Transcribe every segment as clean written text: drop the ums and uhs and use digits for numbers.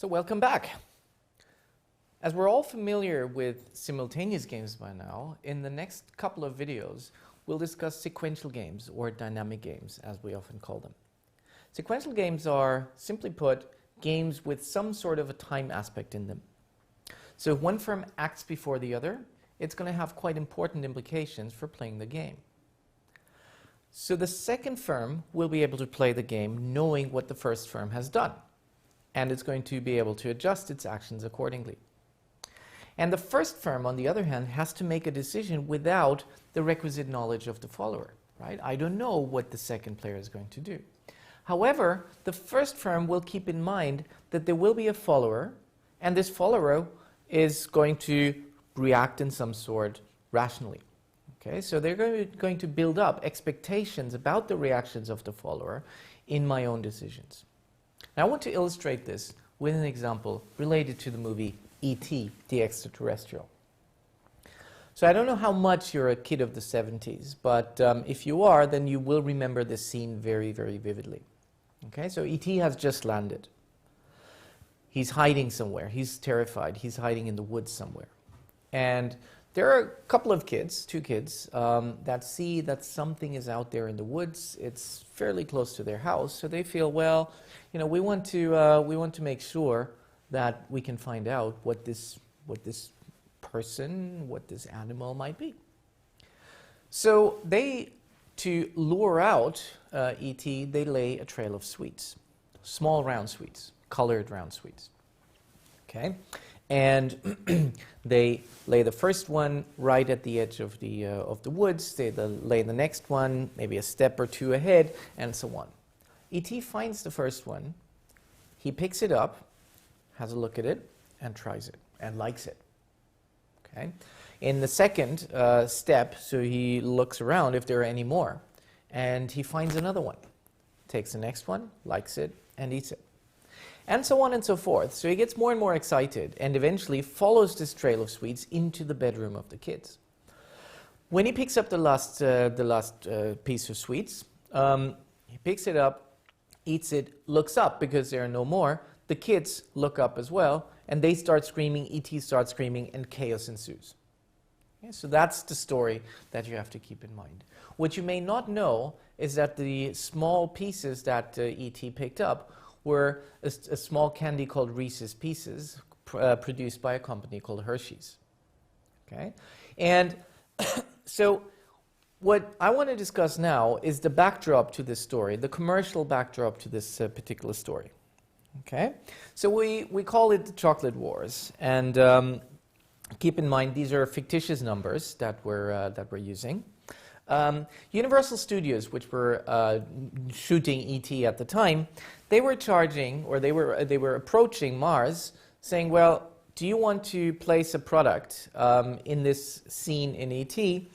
So welcome back. As we're all familiar with simultaneous games by now, in the next couple of videos, we'll discuss sequential games, or dynamic games, as we often call them. Sequential games are, simply put, games with some sort of a time aspect in them. So if one firm acts before the other, it's going to have quite important implications for playing the game. So the second firm will be able to play the game knowing what the first firm has done, and it's going to be able to adjust its actions accordingly. And the first firm, on the other hand, has to make a decision without the requisite knowledge of the follower, right? I don't know what the second player is going to do. However, the first firm will keep in mind that there will be a follower, and this follower is going to react in some sort rationally. Okay, so they're going to build up expectations about the reactions of the follower in my own decisions. Now I want to illustrate this with an example related to the movie E.T., the Extraterrestrial. So I don't know how much you're a kid of the 70s, but if you are, then you will remember this scene very, very vividly. Okay, so E.T. has just landed. He's hiding somewhere. He's terrified. He's hiding in the woods somewhere. And there are a couple of kids, two kids, that see that something is out there in the woods. It's fairly close to their house, so they feel, well, you know, we want to make sure that we can find out what this person, what this animal might be. So they, to lure out E.T., they lay a trail of sweets, small round sweets, colored round sweets. Okay, and they lay the first one right at the edge of the woods. They lay the next one maybe a step or two ahead, and so on. E.T. finds the first one. He picks it up, has a look at it, and tries it, and likes it. Okay. In the second step, so he looks around if there are any more, and he finds another one. Takes the next one, likes it, and eats it. And so on and so forth. So he gets more and more excited, and eventually follows this trail of sweets into the bedroom of the kids. When he picks up the last piece of sweets, he picks it up, eats it, looks up because there are no more. The kids look up as well, and they start screaming, E.T. starts screaming, and chaos ensues. Okay, so that's the story that you have to keep in mind. What you may not know is that the small pieces that E.T. picked up were a small candy called Reese's Pieces, produced by a company called Hershey's. Okay, and so what I want to discuss now is the backdrop to this story, the commercial backdrop to this particular story. Okay, so we call it the Chocolate Wars, and keep in mind these are fictitious numbers that we're using. Universal Studios, which were shooting E.T. at the time, they were charging, or they were approaching Mars, saying, "Well, do you want to place a product in this scene in E.T.?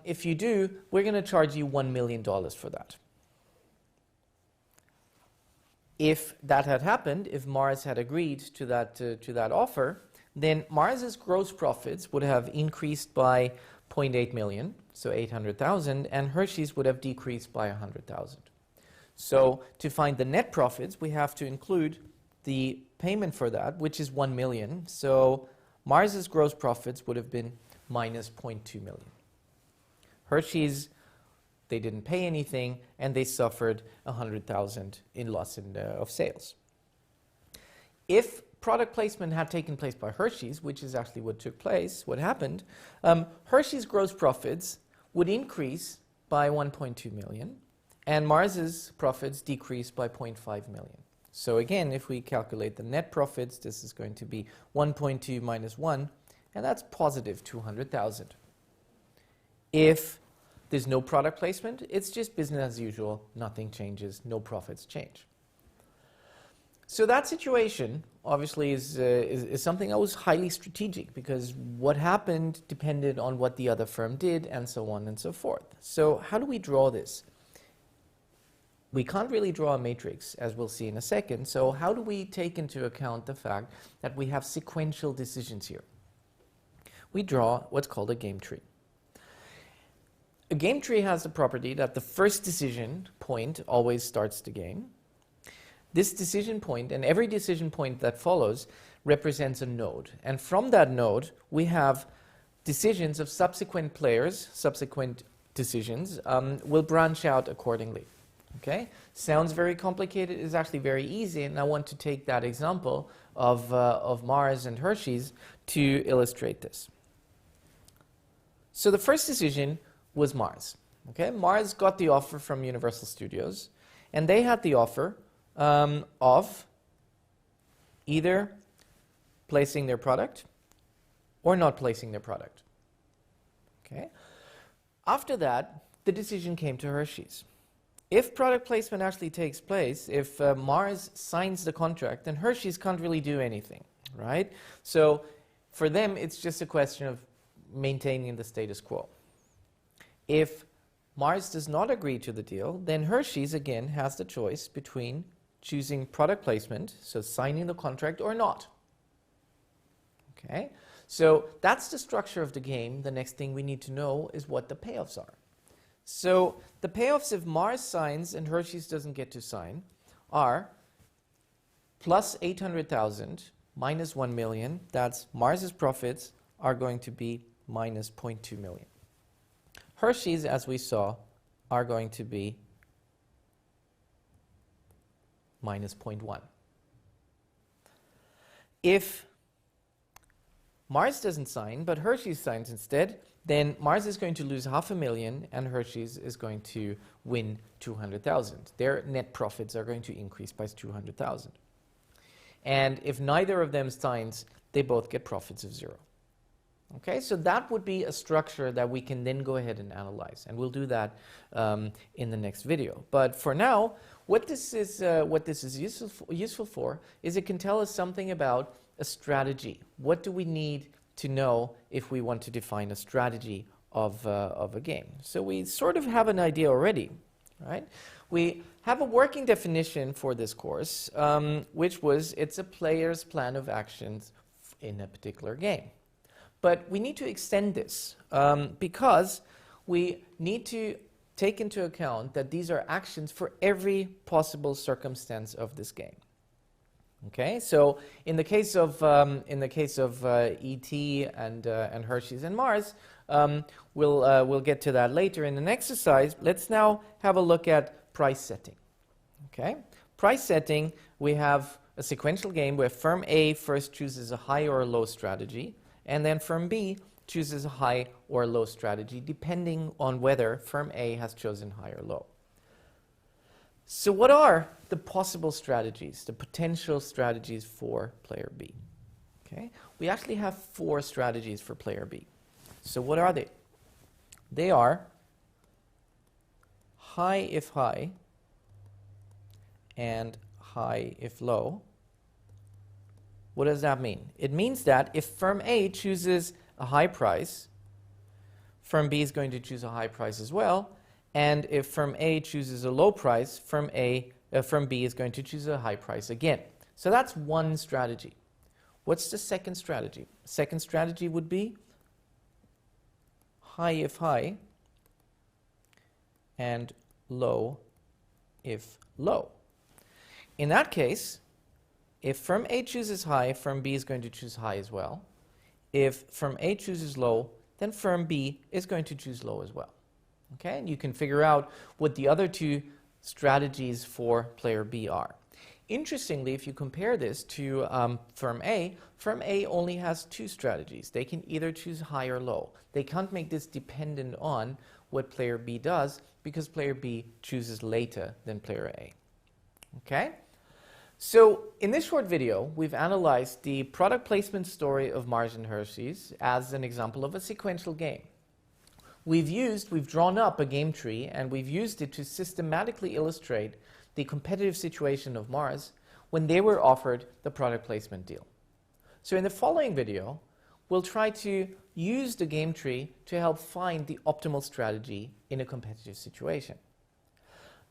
If you do, we're going to charge you $1 million for that." If that had happened, if Mars had agreed to that offer, then Mars's gross profits would have increased by 0.8 million, so 800,000, and Hershey's would have decreased by 100,000. So to find the net profits, we have to include the payment for that, which is 1 million. So Mars's gross profits would have been minus 0.2 million. Hershey's, they didn't pay anything, and they suffered 100,000 in loss of sales. If product placement had taken place by Hershey's, which is actually what took place, what happened, Hershey's gross profits would increase by 1.2 million, and Mars's profits decreased by 0.5 million. So again, if we calculate the net profits, this is going to be 1.2 minus 1, and that's positive 200,000. If there's no product placement, it's just business as usual, nothing changes, no profits change. So that situation obviously is something that was highly strategic, because what happened depended on what the other firm did, and so on and so forth. So how do we draw this? We can't really draw a matrix, as we'll see in a second, so how do we take into account the fact that we have sequential decisions here? We draw what's called a game tree. A game tree has the property that the first decision point always starts the game. This decision point and every decision point that follows represents a node. And from that node, we have decisions of subsequent players, subsequent decisions, will branch out accordingly. Okay? Sounds very complicated, it's actually very easy, and I want to take that example of Mars and Hershey's to illustrate this. So the first decision was Mars. Okay? Mars got the offer from Universal Studios, and they had the offer of either placing their product or not placing their product. Okay? After that, the decision came to Hershey's. If product placement actually takes place, if Mars signs the contract, then Hershey's can't really do anything, right? So for them, it's just a question of maintaining the status quo. If Mars does not agree to the deal, then Hershey's again has the choice between choosing product placement, so signing the contract, or not. Okay? So that's the structure of the game. The next thing we need to know is what the payoffs are. So the payoffs if Mars signs and Hershey's doesn't get to sign are plus 800,000 minus 1 million. That's Mars's profits are going to be minus 0.2 million. Hershey's, as we saw, are going to be minus 0.1. If Mars doesn't sign, but Hershey's signs instead, then Mars is going to lose 500,000 and Hershey's is going to win 200,000. Their net profits are going to increase by 200,000. And if neither of them signs, they both get profits of 0. Okay, so that would be a structure that we can then go ahead and analyze, and we'll do that in the next video. But for now, what this is useful for is it can tell us something about a strategy. What do we need to know if we want to define a strategy of a game? So we sort of have an idea already, right? We have a working definition for this course, which was it's a player's plan of actions in a particular game. But we need to extend this because we need to take into account that these are actions for every possible circumstance of this game. Okay, so in the case of E.T. and Hershey's and Mars, we'll get to that later in an exercise. Let's now have a look at price setting. Okay, price setting. We have a sequential game where firm A first chooses a high or a low strategy, and then firm B chooses a high or a low strategy, depending on whether firm A has chosen high or low. So what are the possible strategies, the potential strategies for player B? Okay, we actually have 4 strategies for player B. So what are they? They are high if high and high if low. What does that mean? It means that if firm A chooses a high price, firm B is going to choose a high price as well. And if firm A chooses a low price, firm B is going to choose a high price again. So that's one strategy. What's the second strategy? Second strategy would be high if high and low if low. In that case, if firm A chooses high, firm B is going to choose high as well. If firm A chooses low, then firm B is going to choose low as well. Okay, and you can figure out what the other 2 strategies for player B are. Interestingly, if you compare this to firm A only has 2 strategies. They can either choose high or low. They can't make this dependent on what player B does because player B chooses later than player A. Okay? So in this short video, we've analyzed the product placement story of Mars and Hershey's as an example of a sequential game. We've drawn up a game tree and we've used it to systematically illustrate the competitive situation of Mars when they were offered the product placement deal. So in the following video, we'll try to use the game tree to help find the optimal strategy in a competitive situation.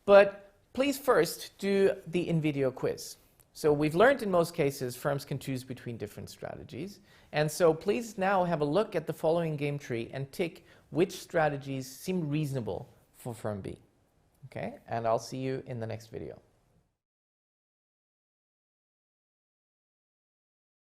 But please first do the in-video quiz. So we've learned in most cases firms can choose between different strategies. And so please now have a look at the following game tree and tick which strategies seem reasonable for firm B. Okay, and I'll see you in the next video.